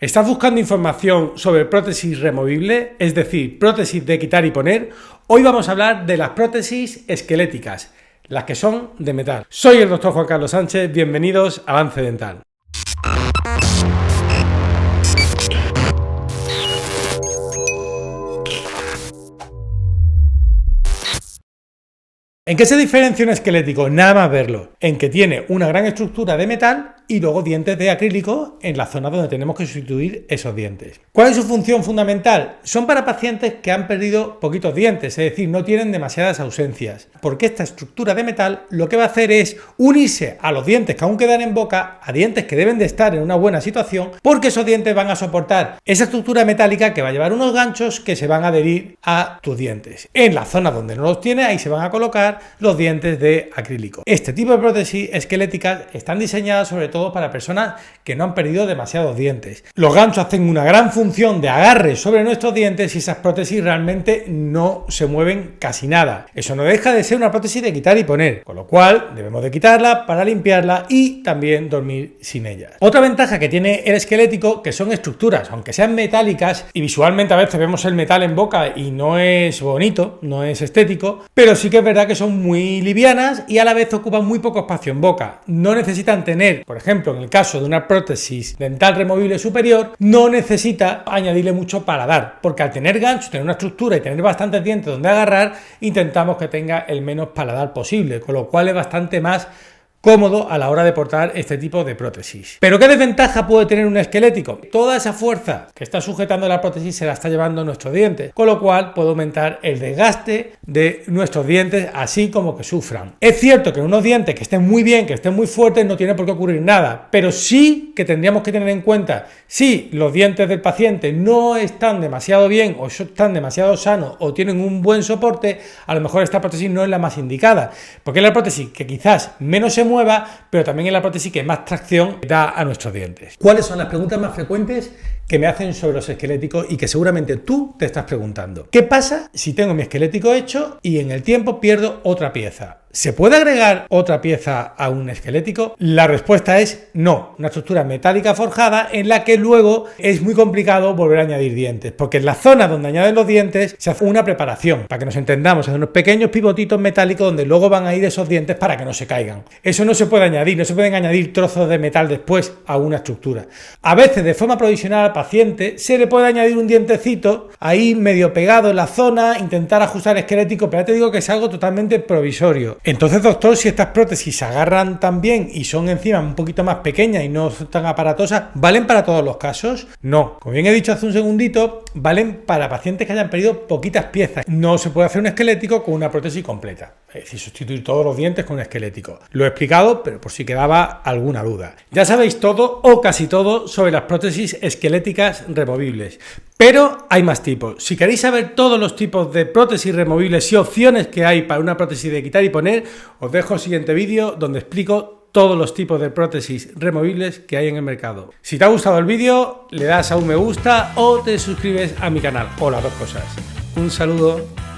¿Estás buscando información sobre prótesis removibles, es decir, prótesis de quitar y poner? Hoy vamos a hablar de las prótesis esqueléticas, las que son de metal. Soy el Dr. Juan Carlos Sánchez, bienvenidos a Avance Dental. ¿En qué se diferencia un esquelético? Nada más verlo, en que tiene una gran estructura de metal y luego dientes de acrílico en la zona donde tenemos que sustituir esos dientes. ¿Cuál es su función fundamental? Son para pacientes que han perdido poquitos dientes, es decir, no tienen demasiadas ausencias, porque esta estructura de metal lo que va a hacer es unirse a los dientes que aún quedan en boca, a dientes que deben de estar en una buena situación, porque esos dientes van a soportar esa estructura metálica que va a llevar unos ganchos que se van a adherir a tus dientes. En la zona donde no los tiene, ahí se van a colocar los dientes de acrílico. Este tipo de prótesis esqueléticas están diseñadas sobre todo para personas que no han perdido demasiados dientes. Los ganchos hacen una gran función de agarre sobre nuestros dientes y esas prótesis realmente no se mueven casi nada. Eso no deja de ser una prótesis de quitar y poner, con lo cual debemos de quitarla para limpiarla y también dormir sin ella. Otra ventaja que tiene el esquelético, que son estructuras, aunque sean metálicas, y visualmente a veces vemos el metal en boca y no es bonito, no es estético, pero sí que es verdad que son muy livianas y a la vez ocupan muy poco espacio en boca. No necesitan tener, por ejemplo, en el caso de una prótesis dental removible superior, no necesita añadirle mucho paladar, porque al tener gancho, tener una estructura y tener bastantes dientes donde agarrar, intentamos que tenga el menos paladar posible, con lo cual es bastante más cómodo a la hora de portar este tipo de prótesis. ¿Pero qué desventaja puede tener un esquelético? Toda esa fuerza que está sujetando la prótesis se la está llevando nuestros dientes, con lo cual puede aumentar el desgaste de nuestros dientes, así como que sufran. Es cierto que en unos dientes que estén muy bien, que estén muy fuertes, no tiene por qué ocurrir nada, pero sí que tendríamos que tener en cuenta si los dientes del paciente no están demasiado bien o están demasiado sanos o tienen un buen soporte, a lo mejor esta prótesis no es la más indicada, porque es la prótesis que quizás menos se mueva, pero también es la prótesis que más tracción da a nuestros dientes. ¿Cuáles son las preguntas más frecuentes que me hacen sobre los esqueléticos y que seguramente tú te estás preguntando? ¿Qué pasa si tengo mi esquelético hecho y en el tiempo pierdo otra pieza? ¿Se puede agregar otra pieza a un esquelético? La respuesta es no. Una estructura metálica forjada en la que luego es muy complicado volver a añadir dientes, porque en la zona donde añaden los dientes se hace una preparación, para que nos entendamos, en unos pequeños pivotitos metálicos donde luego van a ir esos dientes para que no se caigan. Eso no se puede añadir, no se pueden añadir trozos de metal después a una estructura. A veces de forma provisional al paciente se le puede añadir un dientecito ahí medio pegado en la zona, intentar ajustar el esquelético, pero ya te digo que es algo totalmente provisorio. Entonces, doctor, si estas prótesis se agarran tan bien y son encima un poquito más pequeñas y no son tan aparatosas, ¿valen para todos los casos? No. Como bien he dicho hace un segundito, valen para pacientes que hayan perdido poquitas piezas. No se puede hacer un esquelético con una prótesis completa. Es decir, sustituir todos los dientes con un esquelético. Lo he explicado, pero por si quedaba alguna duda. Ya sabéis todo o casi todo sobre las prótesis esqueléticas removibles. Pero hay más tipos. Si queréis saber todos los tipos de prótesis removibles y opciones que hay para una prótesis de quitar y poner, os dejo el siguiente vídeo donde explico todos los tipos de prótesis removibles que hay en el mercado. Si te ha gustado el vídeo, le das a un me gusta o te suscribes a mi canal, o las dos cosas. Un saludo.